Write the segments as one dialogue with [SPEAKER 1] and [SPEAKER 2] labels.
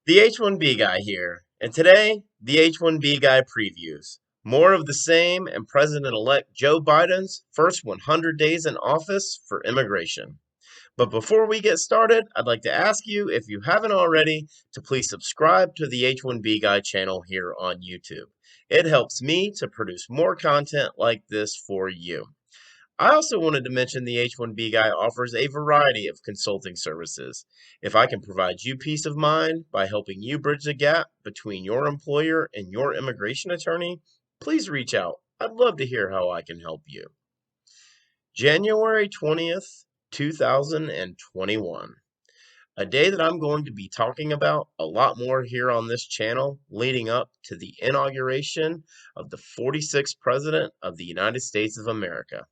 [SPEAKER 1] The H1B Guy here, and today, the H1B Guy previews. More of the same and President-elect Joe Biden's first 100 days in office for immigration. But before we get started, I'd like to ask you, if you haven't already, to please subscribe to the H1B Guy channel here on YouTube. It helps me to produce more content like this for you. I also wanted to mention the H1B Guy offers a variety of consulting services. If I can provide you peace of mind by helping you bridge the gap between your employer and your immigration attorney, please reach out. I'd love to hear how I can help you. January 20th, 2021. A day that I'm going to be talking about a lot more here on this channel, leading up to the inauguration of the 46th President of the United States of America.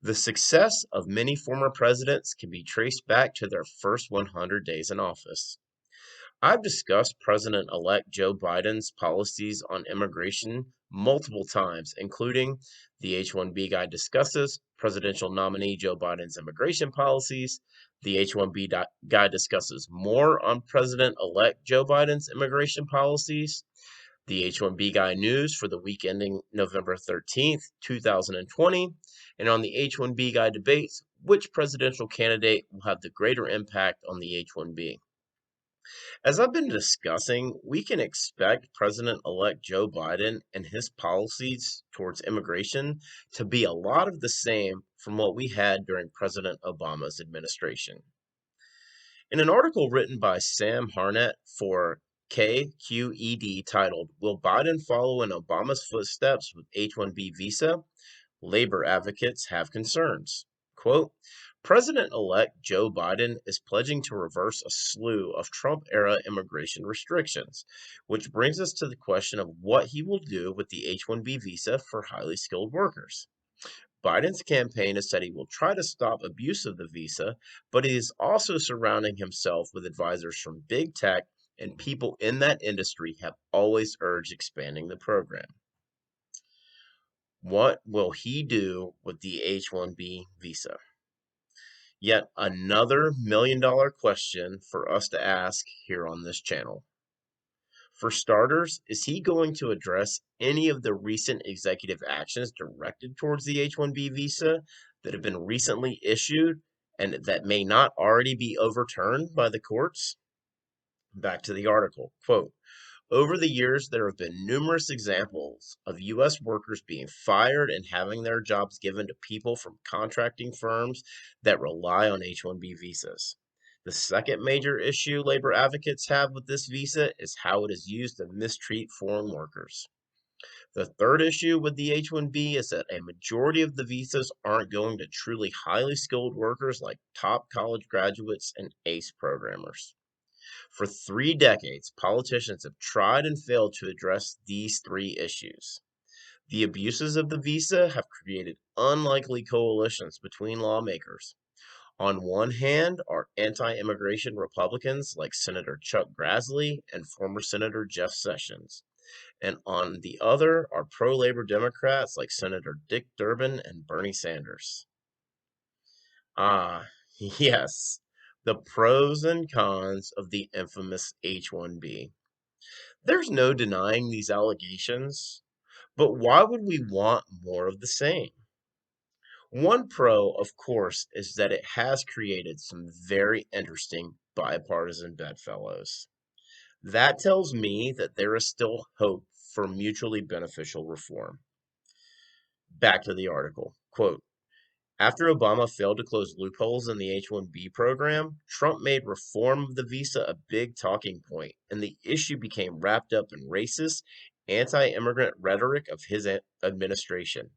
[SPEAKER 1] The success of many former presidents can be traced back to their first 100 days in office. I've discussed President-elect Joe Biden's policies on immigration multiple times, including the H-1B Guy discusses presidential nominee Joe Biden's immigration policies. The H-1B Guy discusses more on President-elect Joe Biden's immigration policies. The H1B Guy news for the week ending November 13th, 2020, and on the H1B Guy debates, which presidential candidate will have the greater impact on the H1B. As I've been discussing, we can expect President-elect Joe Biden and his policies towards immigration to be a lot of the same from what we had during President Obama's administration. In an article written by Sam Harnett for KQED titled, "Will Biden Follow in Obama's Footsteps with H-1B Visa?" Labor advocates have concerns. Quote, President-elect Joe Biden is pledging to reverse a slew of Trump-era immigration restrictions, which brings us to the question of what he will do with the H-1B visa for highly skilled workers. Biden's campaign has said he will try to stop abuse of the visa, but he is also surrounding himself with advisors from big tech, and people in that industry have always urged expanding the program. What will he do with the H-1B visa? Yet another million-dollar question for us to ask here on this channel. For starters, is he going to address any of the recent executive actions directed towards the H-1B visa that have been recently issued and that may not already be overturned by the courts? Back to the article. Quote, over the years, there have been numerous examples of U.S. workers being fired and having their jobs given to people from contracting firms that rely on H-1B visas. The second major issue labor advocates have with this visa is how it is used to mistreat foreign workers. The third issue with the H-1B is that a majority of the visas aren't going to truly highly skilled workers like top college graduates and ACE programmers. For 3 decades, politicians have tried and failed to address these three issues. The abuses of the visa have created unlikely coalitions between lawmakers. On one hand are anti-immigration Republicans like Senator Chuck Grassley and former Senator Jeff Sessions. And on the other are pro-labor Democrats like Senator Dick Durbin and Bernie Sanders. Ah, yes, the pros and cons of the infamous H-1B. There's no denying these allegations, but why would we want more of the same? One pro, of course, is that it has created some very interesting bipartisan bedfellows. That tells me that there is still hope for mutually beneficial reform. Back to the article. Quote, after Obama failed to close loopholes in the H-1B program, Trump made reform of the visa a big talking point, and the issue became wrapped up in racist, anti-immigrant rhetoric of his administration.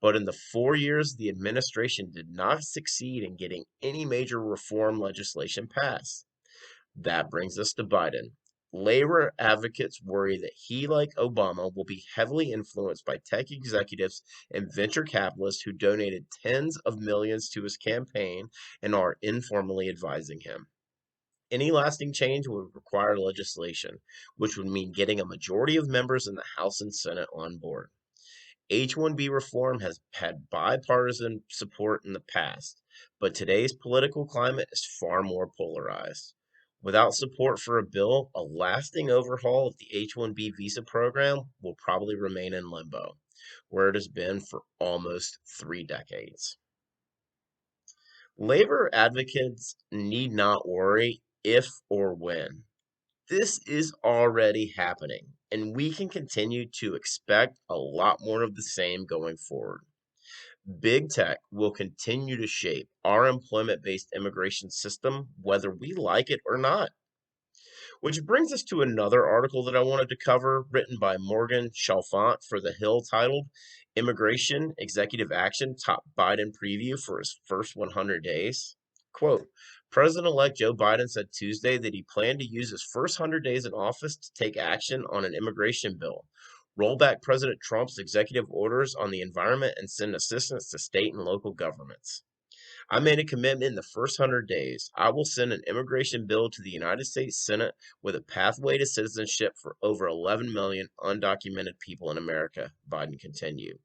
[SPEAKER 1] But in the 4 years, the administration did not succeed in getting any major reform legislation passed. That brings us to Biden. Labor advocates worry that he, like Obama, will be heavily influenced by tech executives and venture capitalists who donated tens of millions to his campaign and are informally advising him. Any lasting change would require legislation, which would mean getting a majority of members in the House and Senate on board. H-1B reform has had bipartisan support in the past, but today's political climate is far more polarized. Without support for a bill, a lasting overhaul of the H-1B visa program will probably remain in limbo, where it has been for almost 3 decades. Labor advocates need not worry if or when. This is already happening, and we can continue to expect a lot more of the same going forward. Big tech will continue to shape our employment based immigration system, whether we like it or not. Which brings us to another article that I wanted to cover, written by Morgan Chalfant for The Hill, titled Immigration Executive Action Top Biden Preview for His First 100 Days. Quote, President-elect Joe Biden said Tuesday that he planned to use his first 100 days in office to take action on an immigration bill, roll back President Trump's executive orders on the environment, and send assistance to state and local governments. I made a commitment in the first 100 days. I will send an immigration bill to the United States Senate with a pathway to citizenship for over 11 million undocumented people in America, Biden continued.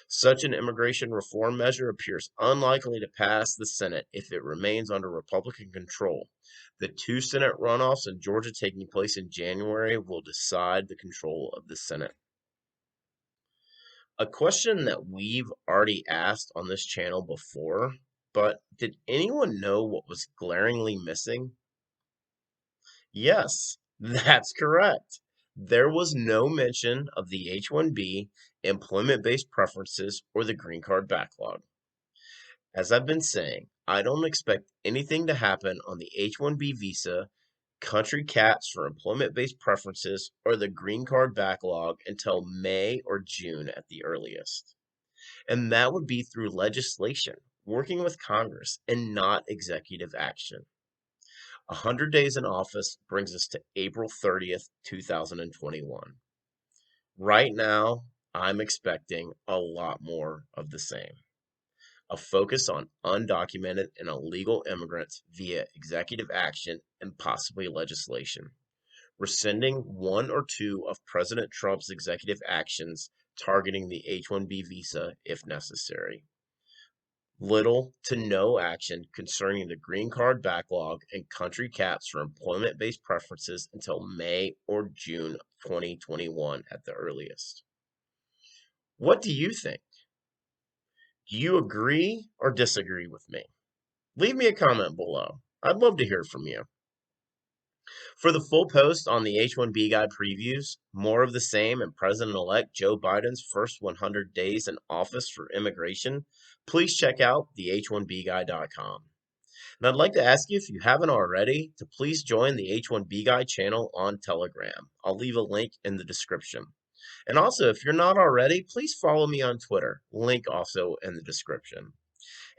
[SPEAKER 1] Such an immigration reform measure appears unlikely to pass the Senate if it remains under Republican control. The two Senate runoffs in Georgia taking place in January will decide the control of the Senate. A question that we've already asked on this channel before, but did anyone know what was glaringly missing? Yes, that's correct. There was no mention of the H-1B, employment-based preferences, or the green card backlog. As I've been saying, I don't expect anything to happen on the H-1B visa, country caps for employment-based preferences, or the green card backlog until May or June at the earliest. And that would be through legislation, working with Congress, and not executive action. 100 days in office brings us to April 30th, 2021. Right now, I'm expecting a lot more of the same. A focus on undocumented and illegal immigrants via executive action and possibly legislation. Rescinding one or two of President Trump's executive actions targeting the H-1B visa if necessary. Little to no action concerning the green card backlog and country caps for employment based preferences until May or June 2021 at the earliest. What do you think? Do you agree or disagree with me? Leave me a comment below. I'd love to hear from you. For the full post on the H1B Guy previews, more of the same, and President-elect Joe Biden's first 100 days in office for immigration, please check out the H1BGuy.com. And I'd like to ask you, if you haven't already, to please join the H1B Guy channel on Telegram. I'll leave a link in the description. And also, if you're not already, please follow me on Twitter. Link also in the description.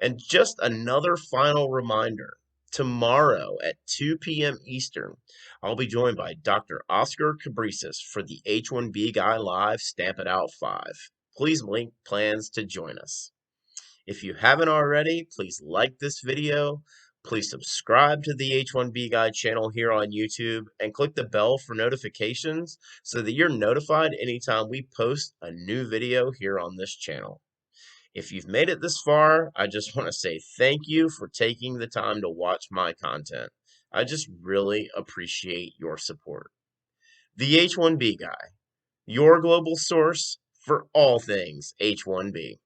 [SPEAKER 1] And just another final reminder, tomorrow at 2 p.m. Eastern, I'll be joined by Dr. Oscar Cabresis for the H1B Guy Live Stamp It Out 5. Please link plans to join us. If you haven't already, please like this video. Please subscribe to the H1B Guy channel here on YouTube and click the bell for notifications so that you're notified anytime we post a new video here on this channel. If you've made it this far, I just want to say thank you for taking the time to watch my content. I just really appreciate your support. The H1B Guy, your global source for all things H1B.